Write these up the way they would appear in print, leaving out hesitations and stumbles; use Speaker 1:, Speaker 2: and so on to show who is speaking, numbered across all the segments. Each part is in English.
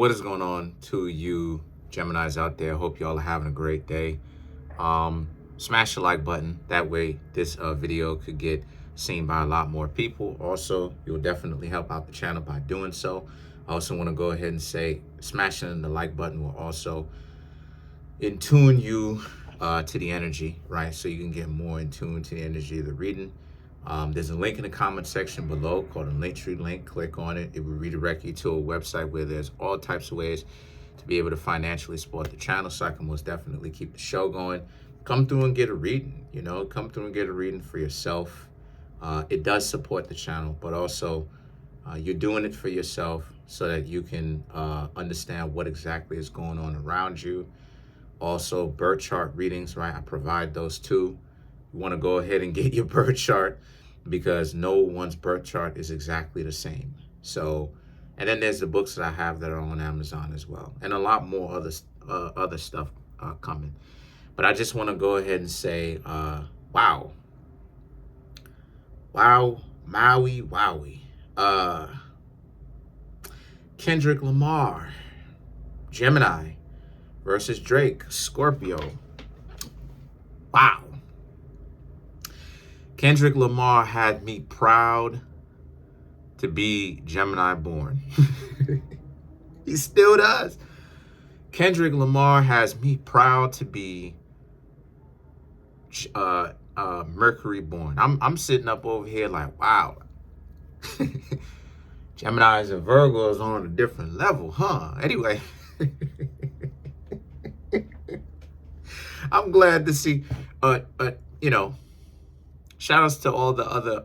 Speaker 1: What is going on to you Geminis out there? Hope y'all are having a great day. Smash the like button. That way this video could get seen by a lot more people. Also, you'll definitely help out the channel by doing so. I also want to go ahead and say smashing the like button will also in tune you to the energy, right? So you can get more in tune to the energy of the reading. There's a link in the comment section below called a Linktree link. Click on it. It will redirect you to a website where there's all types of ways to be able to financially support the channel, so I can most definitely keep the show going. Come through and get a reading, come through and get a reading for yourself. It does support the channel, but also you're doing it for yourself so that you can understand what exactly is going on around you. Also, birth chart readings, right? I provide those too. You want to go ahead and get your birth chart because no one's birth chart is exactly the same. So, and then there's the books that I have that are on Amazon as well, and a lot more other stuff coming. But I just want to go ahead and say, wow, Maui, wowie. Kendrick Lamar, Gemini versus Drake, Scorpio. Wow. Kendrick Lamar had me proud to be Gemini born. He still does. Kendrick Lamar has me proud to be Mercury born. I'm sitting up over here like, wow. Geminis and Virgos on a different level, huh? Anyway. I'm glad to see, shout outs to all the other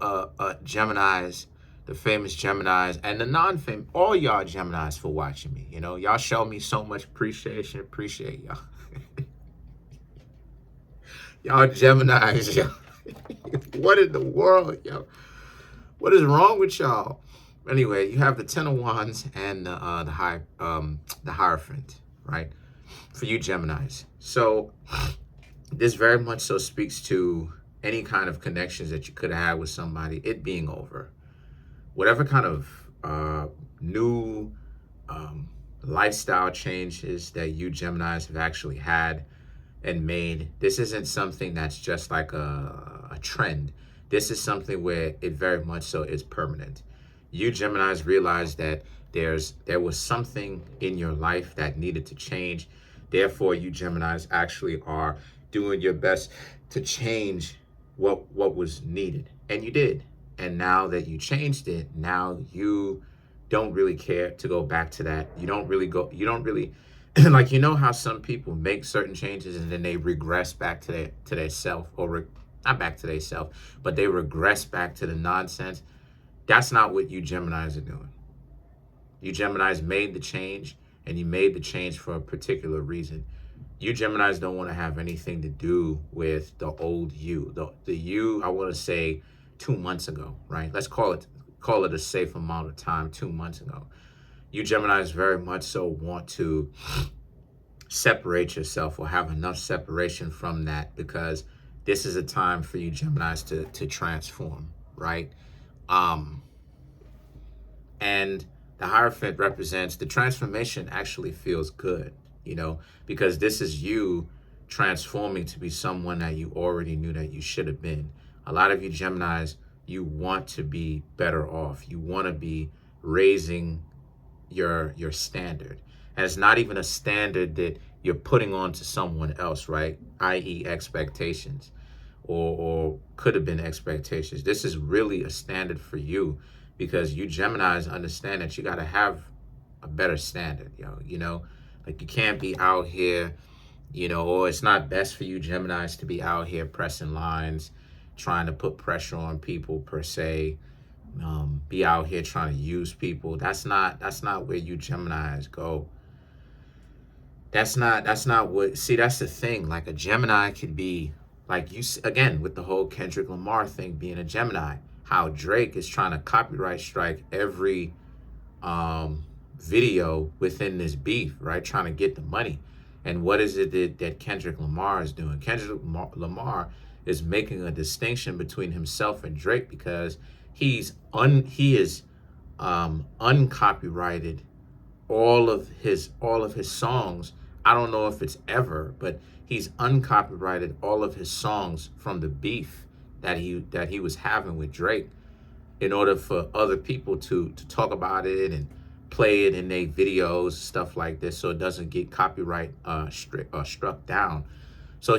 Speaker 1: Geminis, the famous Geminis, and the non-famous, all y'all Geminis for watching me. Y'all show me so much appreciation. Appreciate y'all. Y'all Geminis, yo. What in the world, yo? What is wrong with y'all? Anyway, you have the Ten of Wands and the Hierophant, right? For you Geminis. So this very much so speaks to any kind of connections that you could have had with somebody, it being over. Whatever kind of new lifestyle changes that you Geminis have actually had and made, this isn't something that's just like a trend. This is something where it very much so is permanent. You Geminis realize that there was something in your life that needed to change. Therefore, you Geminis actually are doing your best to change what was needed. And you did. And now that you changed it, now you don't really care to go back to that. You don't really like, how some people make certain changes and then they regress back to their self, or not back to their self, but they regress back to the nonsense. That's not what you Geminis are doing. You Geminis made the change, and you made the change for a particular reason. You Geminis don't want to have anything to do with the old you. The you, I want to say 2 months ago, right? Let's call it a safe amount of time, 2 months ago. You Geminis very much so want to separate yourself, or have enough separation from that, because this is a time for you Geminis to transform, right? And the Hierophant represents the transformation. Actually feels good, because this is you transforming to be someone that you already knew that you should have been. A lot of you Geminis, you want to be better off. You want to be raising your standard. And it's not even a standard that you're putting on to someone else, right? i.e. expectations, or could have been expectations. This is really a standard for you, because you Geminis understand that you got to have a better standard, like you can't be out here, or it's not best for you Geminis to be out here pressing lines, trying to put pressure on people per se, be out here trying to use people. That's not where you Geminis go. That's not what, see, that's the thing. Like, a Gemini could be, like, you again, with the whole Kendrick Lamar thing being a Gemini, how Drake is trying to copyright strike every video within this beef, right? Trying to get the money. And what is it that Kendrick Lamar is doing? Kendrick Lamar is making a distinction between himself and Drake, because he is uncopyrighted all of his songs. I don't know if it's ever, but he's uncopyrighted all of his songs from the beef that he was having with Drake, in order for other people to talk about it and play it in their videos, stuff like this, so it doesn't get copyright struck down. So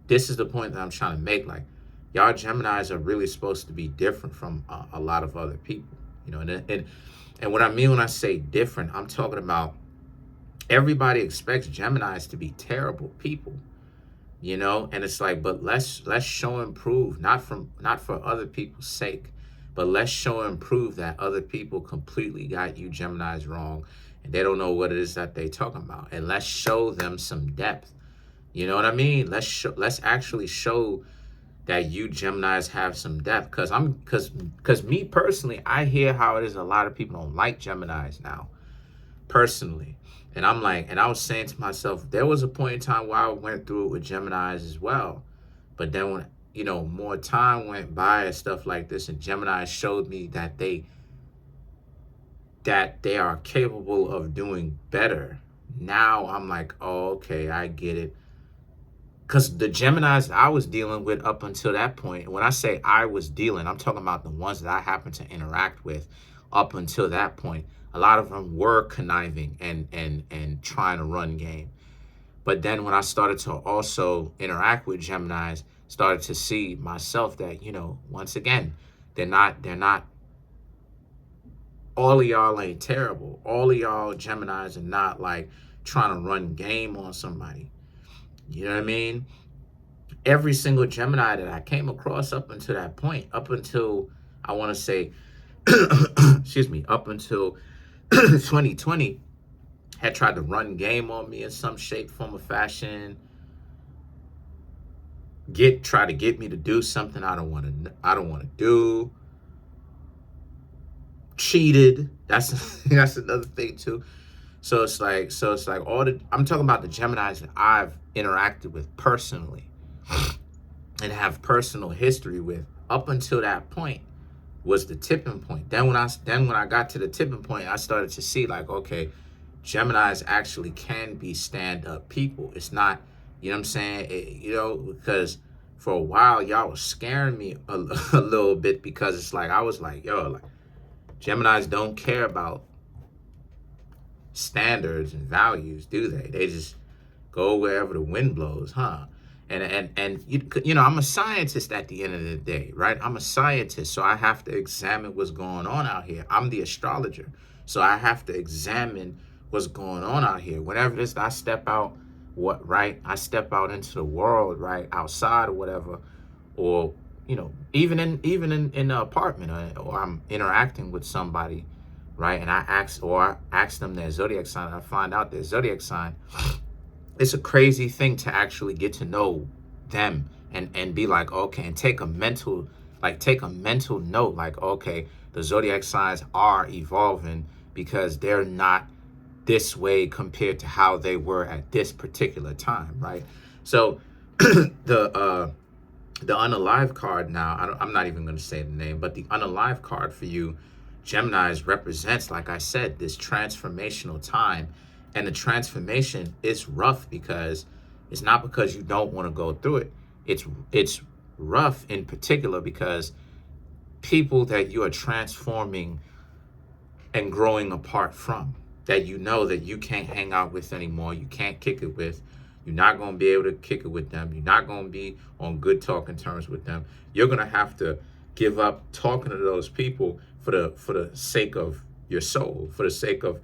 Speaker 1: this is the point that I'm trying to make. Like, y'all Geminis are really supposed to be different from a lot of other people, and what I mean when I say different, I'm talking about everybody expects Geminis to be terrible people, and it's like, but let's show and prove, not for other people's sake, but let's show and prove that other people completely got you Geminis wrong, and they don't know what it is that they talking about, and let's show them some depth. You know what I mean? Let's actually show that you Geminis have some depth, because me personally, I hear how it is a lot of people don't like Geminis now, personally. And I'm like, and I was saying to myself, there was a point in time where I went through it with Geminis as well. But then when, more time went by and stuff like this, and Gemini showed me that they are capable of doing better. Now I'm like, oh, okay, I get it. Because the Geminis I was dealing with up until that point, when I say I was dealing, I'm talking about the ones that I happened to interact with up until that point. A lot of them were conniving and trying to run game. But then when I started to also interact with Geminis, started to see myself that, once again, they're not, all of y'all ain't terrible. All of y'all Geminis are not like trying to run game on somebody. You know what I mean? Every single Gemini that I came across up until that point, up until, I want to say, excuse me, up until 2020, had tried to run game on me in some shape, form, or fashion. Try to get me to do something I don't want to do. Cheated. That's another thing too. So it's like I'm talking about the Geminis that I've interacted with personally and have personal history with. Up until that point was the tipping point. Then when I got to the tipping point, I started to see like, okay, Geminis actually can be stand-up people. It's not, you know what I'm saying? Because for a while y'all was scaring me a little bit, because it's like, I was like, yo, like, Geminis don't care about standards and values, do they? They just go wherever the wind blows, huh? And I'm a scientist at the end of the day, right? I'm a scientist, so I have to examine what's going on out here. I'm the astrologer, so I have to examine what's going on out here. Whenever this, I step out, I step out into the world, right, outside or whatever, or even in the apartment, or I'm interacting with somebody, right, and I ask them their zodiac sign, and I find out their zodiac sign. It's a crazy thing to actually get to know them and be like, okay, and take a mental note, like, okay, the zodiac signs are evolving because they're not this way compared to how they were at this particular time, right? So the unalive card now, I'm not even going to say the name, but the unalive card for you Geminis represents, like I said, this transformational time. And the transformation is rough, because it's not because you don't want to go through it. It's rough in particular because people that you are transforming and growing apart from, that that you can't hang out with anymore, you can't kick it with, you're not going to be able to kick it with them, you're not going to be on good talking terms with them. You're going to have to give up talking to those people for the sake of your soul, for the sake of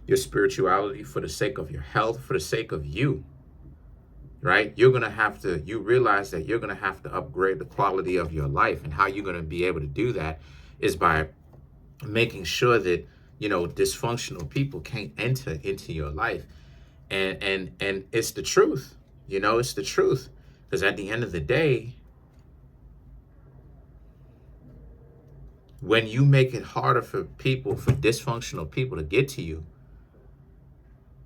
Speaker 1: your spirituality, for the sake of your health, for the sake of you, right? You realize that you're going to have to upgrade the quality of your life. And how you're going to be able to do that is by making sure that, dysfunctional people can't enter into your life. And it's the truth, it's the truth. Because at the end of the day, when you make it harder for dysfunctional people to get to you,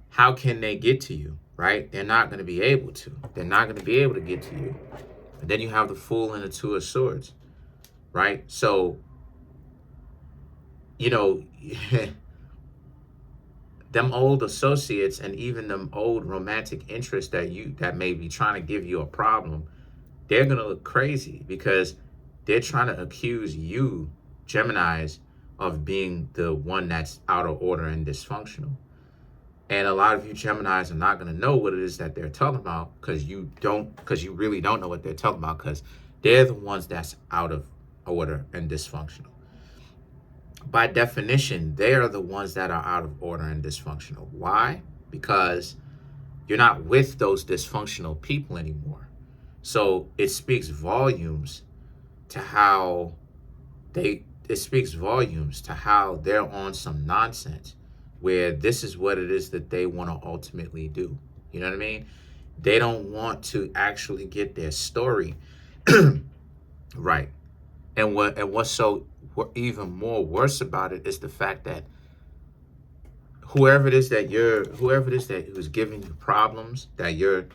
Speaker 1: how can they get to you, right? They're not going to be able to. They're not going to be able to get to you. And then you have the Fool and the Two of Swords, right? So, them old associates and even them old romantic interests that may be trying to give you a problem, they're gonna look crazy because they're trying to accuse you, Geminis, of being the one that's out of order and dysfunctional. And a lot of you Geminis are not gonna know what it is that they're talking about because you really don't know what they're talking about because they're the ones that's out of order and dysfunctional. By definition, they are the ones that are out of order and dysfunctional. Why? Because you're not with those dysfunctional people anymore. So it speaks volumes to how they're on some nonsense where this is what it is that they want to ultimately do. You know what I mean? They don't want to actually get their story right. And what's even more worse about it is the fact that whoever it is that who's giving you problems that you're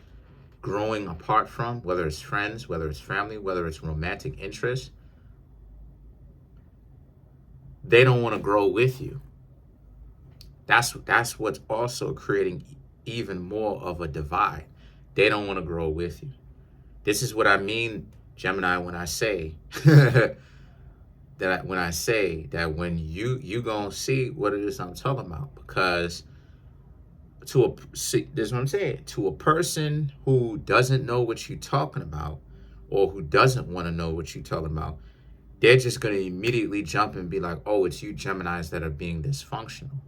Speaker 1: growing apart from, whether it's friends, whether it's family, whether it's romantic interests, they don't want to grow with you. That's what's also creating even more of a divide. They don't want to grow with you. This is what I mean, Gemini, when I say that when you gonna see what it is I'm talking about, because this is what I'm saying, to a person who doesn't know what you're talking about or who doesn't want to know what you're talking about, they're just going to immediately jump and be like, oh, it's you Geminis that are being dysfunctional.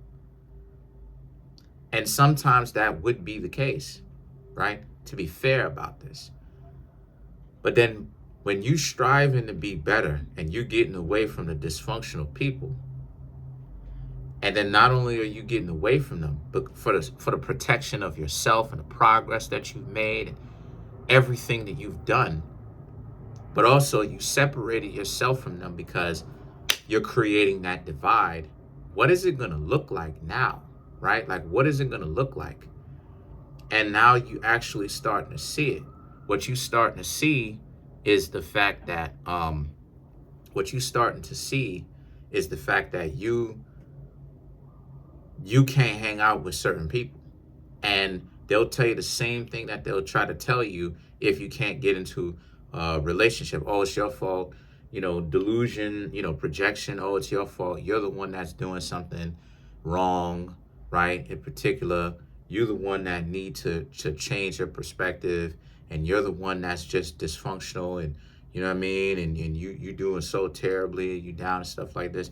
Speaker 1: And sometimes that would be the case, right? To be fair about this. But then when you striving to be better and you're getting away from the dysfunctional people, and then not only are you getting away from them, but for the protection of yourself and the progress that you've made and everything that you've done, but also you separated yourself from them because you're creating that divide. What is it going to look like now, right? Like, what is it going to look like? And now you actually starting to see it. What you starting to see is the fact that you can't hang out with certain people, and they'll tell you the same thing that they'll try to tell you if you can't get into a relationship. Oh, it's your fault, delusion, projection. Oh, it's your fault. You're the one that's doing something wrong, right? In particular, you're the one that need to change your perspective, and you're the one that's just dysfunctional, and you know what I mean, and you doing so terribly, you down and stuff like this.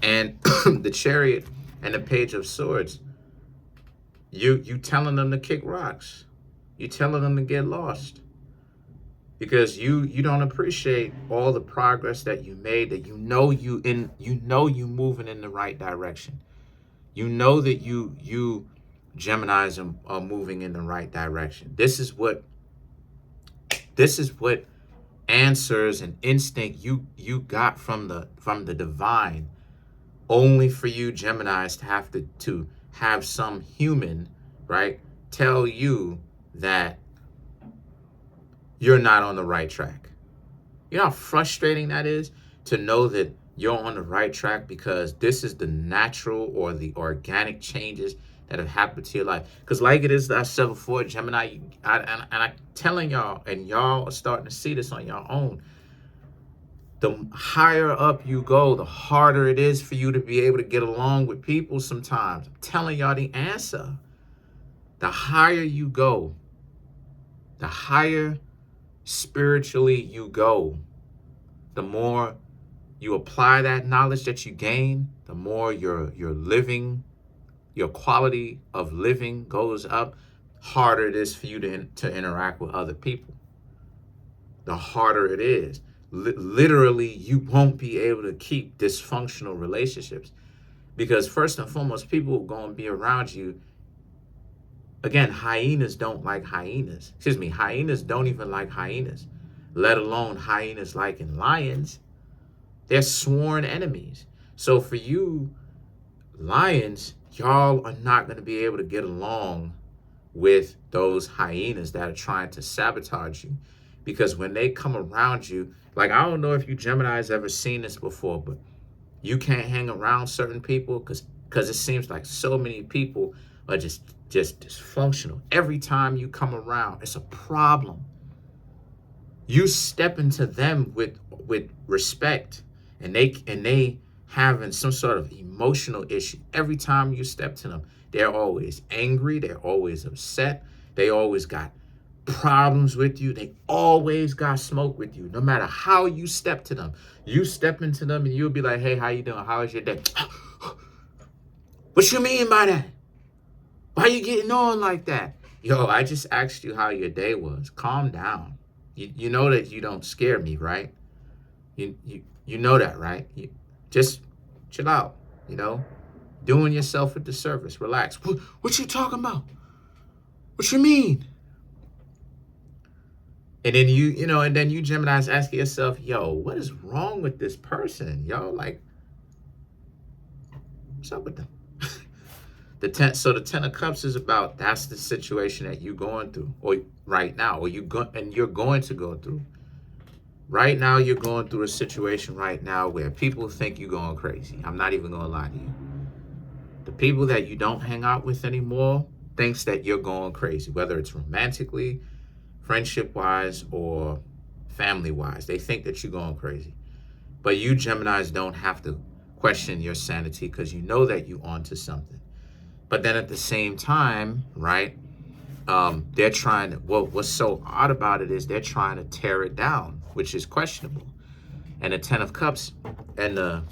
Speaker 1: And the Chariot and the Page of Swords, you telling them to kick rocks. You telling them to get lost. Because you don't appreciate all the progress that you made, that you moving in the right direction. You know that you Geminis are moving in the right direction. This is what answers and instinct you got from the divine, only for you Geminis to have some human, right, tell you that you're not on the right track. You know how frustrating that is to know that you're on the right track, because this is the natural or the organic changes that have happened to your life. Because like it is, I said before, Gemini, I'm telling y'all, and y'all are starting to see this on your own, the higher up you go, the harder it is for you to be able to get along with people sometimes. I'm telling y'all the answer. The higher you go, the higher spiritually you go, the more you apply that knowledge that you gain, the more your living, your quality of living goes up, harder it is for you to interact with other people. The harder it is. Literally, you won't be able to keep dysfunctional relationships, because first and foremost, people are going to be around you. Again, hyenas don't like hyenas. Hyenas don't even like hyenas, let alone hyenas liking lions. They're sworn enemies. So for you, lions, y'all are not going to be able to get along with those hyenas that are trying to sabotage you. Because when they come around you, like, I don't know if you Gemini's ever seen this before, but you can't hang around certain people because because it seems like so many people are just dysfunctional. Every time you come around, it's a problem. You step into them with respect, and they having some sort of emotional issue. Every time you step to them, they're always angry, they're always upset, they always got problems with you, they always got smoke with you. No matter how you step to them, you step into them and you'll be like, hey, how you doing? How was your day? What you mean by that? Why you getting on like that? Yo, I just asked you how your day was. Calm down. You know that you don't scare me, right? You know that, right? You just chill out, Doing yourself a disservice. Relax. What you talking about? What you mean? And then and then you Geminis asking yourself, yo, what is wrong with this person? Yo, like, what's up with them? The 10 of Cups is about, that's the situation that you're going through, or right now, or you're going to go through. Right now, you're going through a situation right now where people think you're going crazy. I'm not even gonna lie to you. The people that you don't hang out with anymore thinks that you're going crazy, whether it's romantically, friendship-wise, or family-wise. They think that you're going crazy. But you Geminis don't have to question your sanity because you know that you're onto something. But then at the same time, right, they're trying to, what's so odd about it is they're trying to tear it down, which is questionable. And the 10 of Cups and the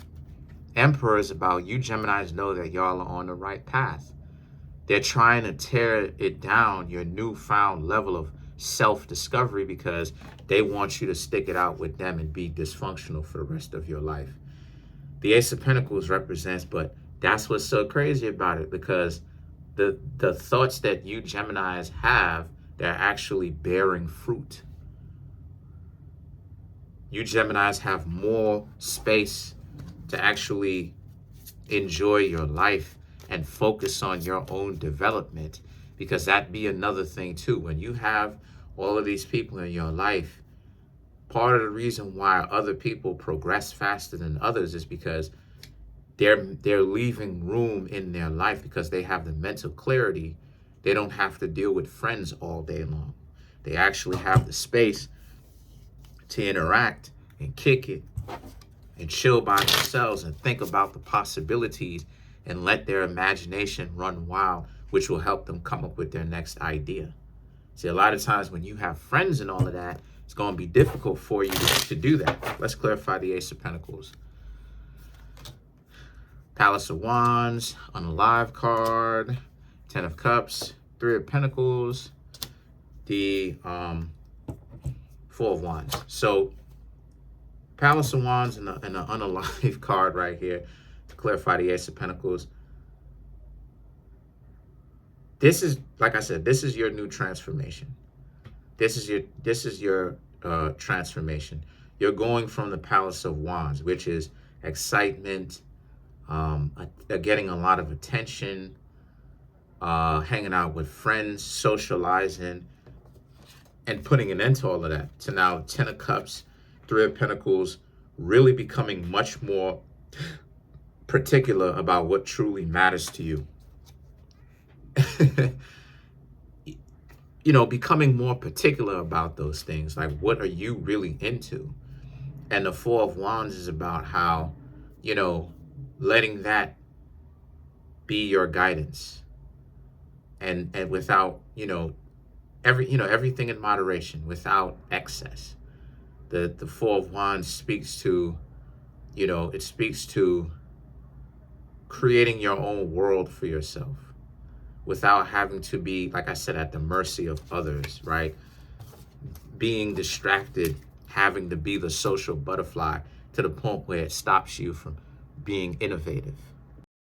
Speaker 1: Emperor is about, you Geminis know that y'all are on the right path. They're trying to tear it down, your newfound level of self-discovery, because they want you to stick it out with them and be dysfunctional for the rest of your life. The Ace of Pentacles represents, but that's what's so crazy about it, because the thoughts that you Geminis have, they're actually bearing fruit. You Geminis have more space to actually enjoy your life and focus on your own development, because that'd be another thing too. When you have all of these people in your life, part of the reason why other people progress faster than others is because they're leaving room in their life, because they have the mental clarity. They don't have to deal with friends all day long. They actually have the space to interact and kick it and chill by themselves and think about the possibilities and let their imagination run wild, which will help them come up with their next idea. See, a lot of times when you have friends and all of that, it's going to be difficult for you to do that. Let's clarify the Ace of Pentacles. Palace of Wands, unalive card, 10 of Cups, 3 of Pentacles, the 4 of Wands. So Palace of Wands and the unalive card right here to clarify the Ace of Pentacles. This is, like I said, this is your new transformation. This is your transformation. You're going from the Palace of Wands, which is excitement, getting a lot of attention, hanging out with friends, socializing, and putting an end to all of that, to now 10 of Cups, 3 of Pentacles, really becoming much more particular about what truly matters to you. Becoming more particular about those things, like what are you really into? And the 4 of Wands is about how, letting that be your guidance, and without, everything in moderation, without excess. The 4 of Wands speaks to, it speaks to creating your own world for yourself without having to be, like I said, at the mercy of others, right? Being distracted, having to be the social butterfly to the point where it stops you from being innovative.